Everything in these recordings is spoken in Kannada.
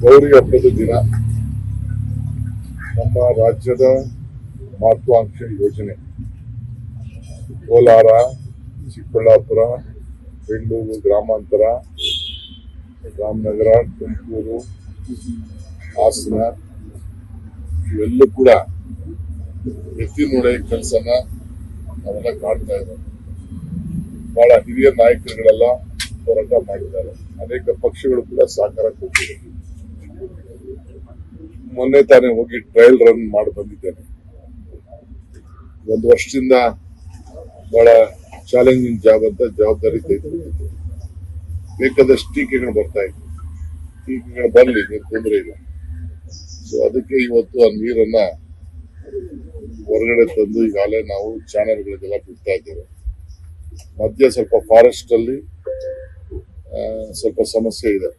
ಗೌರಿ ಹಬ್ಬದ ದಿನ ನಮ್ಮ ರಾಜ್ಯದ ಮಹತ್ವಾಕಾಂಕ್ಷಿ ಯೋಜನೆ ಕೋಲಾರ, ಚಿಕ್ಕಬಳ್ಳಾಪುರ, ಬೆಂಗಳೂರು ಗ್ರಾಮಾಂತರ, ರಾಮನಗರ, ತುಮಕೂರು, ಹಾಸನ ಇವೆಲ್ಲೂ ಕೂಡ ಎತ್ತಿ ನೋಡೋ ಕೆಲಸನ ನಾವೆಲ್ಲ ಕಾಡ್ತಾ ಇದ್ದಾರೆ. ಬಹಳ ಹಿರಿಯ ನಾಯಕರುಗಳೆಲ್ಲ ಹೋರಾಟ ಮಾಡಿದ್ದಾರೆ. ಅನೇಕ ಪಕ್ಷಗಳು ಕೂಡ ಸಹಕಾರ ಕೊಟ್ಟಿದೆ. ಮೊನ್ನೆ ತಾನೇ ಹೋಗಿ ಟ್ರಯಲ್ ರನ್ ಮಾಡಿ ಬಂದಿದ್ದೇನೆ. ಒಂದು ವರ್ಷದಿಂದ ಬಹಳ ಚಾಲೆಂಜಿಂಗ್ ಜಾಬ್ ಅಂತ ಜವಾಬ್ದಾರಿ ತೆಗೆದುಕೊಂಡಿದ್ದೆ. ಬೇಕಾದಷ್ಟು ಟೀಕೆಗಳು ಬರ್ತಾ ಇತ್ತು. ಟೀಕೆಗಳು ಬರಲಿ, ಏನು ತೊಂದರೆ ಇಲ್ಲ. ಸೊ ಅದಕ್ಕೆ ಇವತ್ತು ಆ ನೀರನ್ನ ಹೊರಗಡೆ ತಂದು ಈಗಾಗಲೇ ನಾವು ಚಾನೆಲ್ಗಳಿಗೆಲ್ಲ ಬಿಡ್ತಾ ಇದ್ದೇವೆ. ಮಧ್ಯ ಸ್ವಲ್ಪ ಫಾರೆಸ್ಟ್ ಅಲ್ಲಿ ಸ್ವಲ್ಪ ಸಮಸ್ಯೆ ಇದೆ.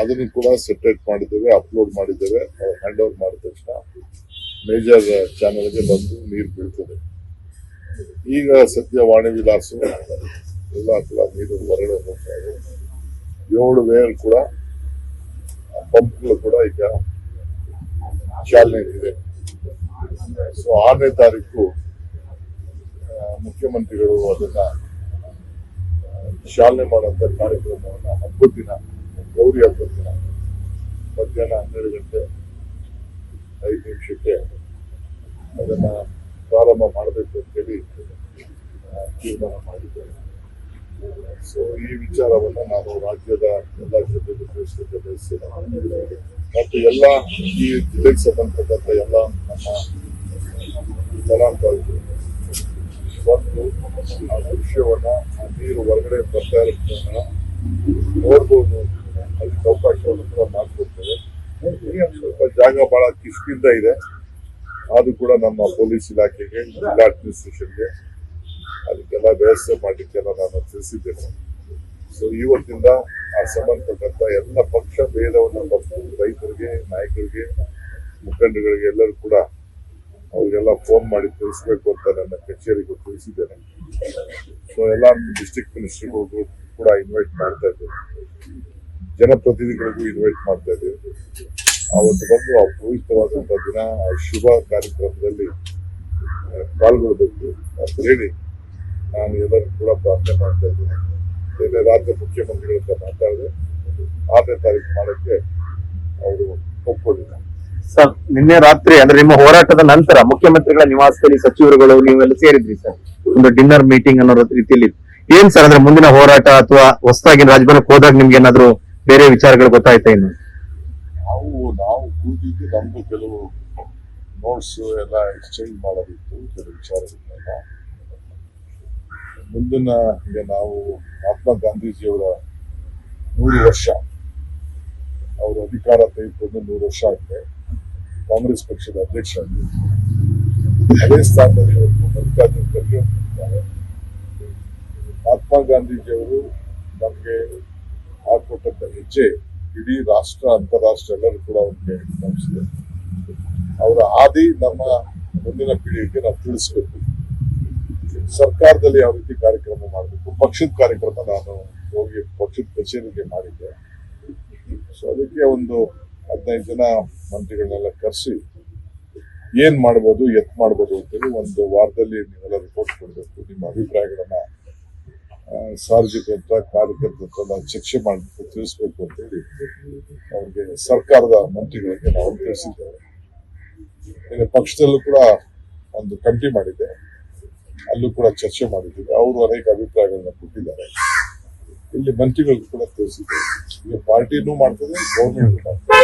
ಅದನ್ನು ಕೂಡ ಸೆಪರೇಟ್ ಮಾಡಿದ್ದೇವೆ, ಅಪ್ಲೋಡ್ ಮಾಡಿದ್ದೇವೆ. ಹ್ಯಾಂಡ್ ಓವರ್ ಮಾಡಿದ ತಕ್ಷಣ ಮೇಜರ್ ಚಾನೆಲ್ಗೆ ಬಂದು ನೀರು ಬೀಳ್ತದೆ. ಈಗ ಸದ್ಯ ವಾಣಿ ವಿಲಾಸ ಎಲ್ಲ ಕೂಡ ನೀರು ಹೊರಗಡೆ ಹೋಗ್ತಾ ಇದೆ. 7 ವೇರ್ ಕೂಡ ಪಂಪ್ಗಳು ಕೂಡ ಈಗ ಚಾಲನೆ ಇದೆ. ಸೊ 6ನೇ ತಾರೀಕು ಮುಖ್ಯಮಂತ್ರಿಗಳು ಅದನ್ನ ಚಾಲನೆ ಮಾಡುವಂತ ಕಾರ್ಯಕ್ರಮವನ್ನ ಹಬ್ಬದ ದಿನ, ಗೌರಿ ಹಬ್ಬದ ದಿನ ಮಧ್ಯಾಹ್ನ 12 ಗಂಟೆ 5 ನಿಮಿಷಕ್ಕೆ ಅದನ್ನ ಪ್ರಾರಂಭ ಮಾಡಬೇಕು ಅಂತೇಳಿ ತೀರ್ಮಾನ ಮಾಡಿದ್ದೇವೆ. ಸೊ ಈ ವಿಚಾರವನ್ನ ನಾನು ರಾಜ್ಯದ ಎಲ್ಲ ಜನತೆಗೆ ತಿಳಿಸಲಿಕ್ಕೆ ಬಯಸ್ತೇನೆ. ಮತ್ತು ಎಲ್ಲ ಈ ಜಿಲ್ಲೆಗೆ ಸಂಬಂಧಪಟ್ಟಂತ ಎಲ್ಲ ನಮ್ಮ ಫಲಾನುಭವಿಗಳು ಬಂದು ಆ ದೃಶ್ಯವನ್ನ, ಆ ನೀರು ಹೊರಗಡೆ ಬರ್ತಾ ಇರೋದನ್ನ ನೋಡ್ಬೋದು. ಅದಕ್ಕೆ ಅವಕಾಶವನ್ನು ಕೂಡ ಮಾಡಿಕೊಡ್ತೇವೆ. ಸ್ವಲ್ಪ ಜಾಗ ಬಹಳ ಕಿಷ್ಕಿಂದ ಇದೆ. ಅದು ಕೂಡ ನಮ್ಮ ಪೊಲೀಸ್ ಇಲಾಖೆಗೆ, ಜಿಲ್ಲಾ ಅಡ್ಮಿನಿಸ್ಟ್ರೇಷನ್ಗೆ ಅದಕ್ಕೆಲ್ಲ ವ್ಯವಸ್ಥೆ ಮಾಡಲಿಕ್ಕೆಲ್ಲ ನಾನು ತಿಳಿಸಿದ್ದೇನೆ. ಸೊ ಇವತ್ತಿಂದ ಆ ಸಂಬಂಧಪಟ್ಟಂತ ಎಲ್ಲ ಪಕ್ಷ ಭೇದವನ್ನು ಮರೆತು ರೈತರಿಗೆ, ನಾಯಕರಿಗೆ, ಮುಖಂಡಗಳಿಗೆ ಎಲ್ಲರೂ ಕೂಡ ಅವ್ರಿಗೆಲ್ಲ ಫೋನ್ ಮಾಡಿ ತಿಳಿಸ್ಬೇಕು ಅಂತ ನನ್ನ ಕಚೇರಿಗೆ ತಿಳಿಸಿದ್ದೇನೆ. ಸೊ ಎಲ್ಲ ಡಿಸ್ಟ್ರಿಕ್ಟ್ ಮಿನಿಸ್ಟರ್ಗಳಿಗೂ ಕೂಡ ಇನ್ವೈಟ್ ಮಾಡ್ತಾ ಇದ್ದೇವೆ. ಜನಪ್ರತಿನಿಧಿಗಳಿಗೂ ಇನ್ವೈಟ್ ಮಾಡ್ತಾ ಇದ್ದೇವೆ. ಅವತ್ತು ಬಂದು ಆ ಪವಿತ್ರವಾದಂತಹ ದಿನ, ಆ ಶುಭ ಕಾರ್ಯಕ್ರಮದಲ್ಲಿ ಪಾಲ್ಗೊಳ್ಬೇಕು ಅಂತ ಹೇಳಿ ನಾನು ಎಲ್ಲರೂ ಕೂಡ ಪ್ರಾರ್ಥನೆ ಮಾಡ್ತಾ ಇದ್ದೇನೆ. ಬೇರೆ ರಾಜ್ಯ ಮುಖ್ಯಮಂತ್ರಿಗಳ ಹತ್ರ ಮಾತಾಡಿದೆ. 6ನೇ ತಾರೀಕು ಮಾಡಕ್ಕೆ ಅವರು ಒಪ್ಪಿಕೊಂಡಿಲ್ಲ. ಸರ್, ನಿನ್ನೆ ರಾತ್ರಿ ಅಂದ್ರೆ ನಿಮ್ಮ ಹೋರಾಟದ ನಂತರ ಮುಖ್ಯಮಂತ್ರಿಗಳ ನಿವಾಸದಲ್ಲಿ ಸಚಿವರುಗಳು ನೀವೆಲ್ಲ ಸೇರಿದ್ರಿ ಸರ್, ಒಂದು ಡಿನ್ನರ್ ಮೀಟಿಂಗ್ ಅನ್ನೋ ರೀತಿಯಲ್ಲಿ. ಏನ್ ಸರ್ ಅಂದ್ರೆ ಮುಂದಿನ ಹೋರಾಟ ಅಥವಾ ಹೊಸದಾಗಿ ರಾಜಭವನಕ್ಕೆ ಹೋದಾಗ ನಿಮ್ಗೆ ಏನಾದ್ರು ಬೇರೆ ವಿಚಾರಗಳು ಗೊತ್ತಾಯ್ತಾ? ಇನ್ನು ನಾವು ಕೂತಿದ್ದು ನಮ್ದು ಕೆಲವು ನೋಟ್ಸ್ ಎಲ್ಲ ಎಕ್ಸ್ಚೇಂಜ್ ಮಾಡೋದಿತ್ತು, ಕೆಲವು ವಿಚಾರಗಳನ್ನೆಲ್ಲ. ಮುಂದಿನ ಈಗ ನಾವು ಮಹಾತ್ಮ ಗಾಂಧೀಜಿಯವರ 100 ವರ್ಷ, ಅವರು ಅಧಿಕಾರ ತೆಗೆದುಕೊಂಡು 100 ವರ್ಷ ಆಗಿದೆ. ಕಾಂಗ್ರೆಸ್ ಪಕ್ಷದ ಅಧ್ಯಕ್ಷ ಆಗಿ ಅದೇ ಸ್ಥಾನದಲ್ಲಿ ಮಲ್ಲಿಕಾರ್ಜುನ ಖರ್ಗೆ ಇದ್ದಾರೆ. ಮಹಾತ್ಮ ಗಾಂಧೀಜಿಯವರು ನಮಗೆ ಹಾಕೊಟ್ಟಂತ ಹೆಜ್ಜೆ ಇಡೀ ರಾಷ್ಟ್ರ, ಅಂತಾರಾಷ್ಟ್ರ ಎಲ್ಲರೂ ಕೂಡ ಅವ್ರಿಗೆ ಗಮನಿಸಿದೆ. ಅವರ ಆದಿ ನಮ್ಮ ಮುಂದಿನ ಪೀಳಿಗೆಗೆ ನಾವು ತಿಳಿಸ್ಬೇಕು. ಸರ್ಕಾರದಲ್ಲಿ ಯಾವ ರೀತಿ ಕಾರ್ಯಕ್ರಮ ಮಾಡಬೇಕು, ಪಕ್ಷದ ಕಾರ್ಯಕ್ರಮ ನಾನು ಹೋಗಿ ಪಕ್ಷದ ಕಚೇರಿಗೆ ಮಾಡಿದ್ದೆ. ಸೊ ಅದಕ್ಕೆ ಒಂದು 15 ಜನ ಮಂತ್ರಿಗಳನ್ನೆಲ್ಲ ಕರೆಸಿ ಏನ್ ಮಾಡ್ಬೋದು, ಎತ್ ಮಾಡ್ಬೋದು ಅಂತೇಳಿ ಒಂದು ವಾರದಲ್ಲಿ ನೀವೆಲ್ಲ ರಿಪೋರ್ಟ್ ಕೊಡ್ಬೇಕು. ನಿಮ್ಮ ಅಭಿಪ್ರಾಯಗಳನ್ನ ಸಾರ್ವಜನಿಕರ ಹತ್ರ, ಕಾರ್ಯಕರ್ತರ ಹತ್ರ ಚರ್ಚೆ ಮಾಡಬೇಕು, ತಿಳಿಸ್ಬೇಕು ಅಂತೇಳಿ ಅವ್ರಿಗೆ ಸರ್ಕಾರದ ಮಂತ್ರಿಗಳಿಗೆ ನಾವು ತಿಳಿಸಿದ್ದೇವೆ. ಪಕ್ಷದಲ್ಲೂ ಕೂಡ ಒಂದು ಕಮಿಟಿ ಮಾಡಿದ್ದೆ, ಅಲ್ಲೂ ಕೂಡ ಚರ್ಚೆ ಮಾಡಿದ್ದೀವಿ. ಅವರು ಅನೇಕ ಅಭಿಪ್ರಾಯಗಳನ್ನ ಕೊಟ್ಟಿದ್ದಾರೆ. ಇಲ್ಲಿ ಮಂತ್ರಿಗಳಿಗೂ ಕೂಡ ತಿಳಿಸಿದ್ದೇವೆ. ಈಗ ಪಾರ್ಟಿನೂ ಮಾಡ್ತದೆ, ಗೌರ್ಮೆಂಟ್ ಮಾಡ್ತದೆ.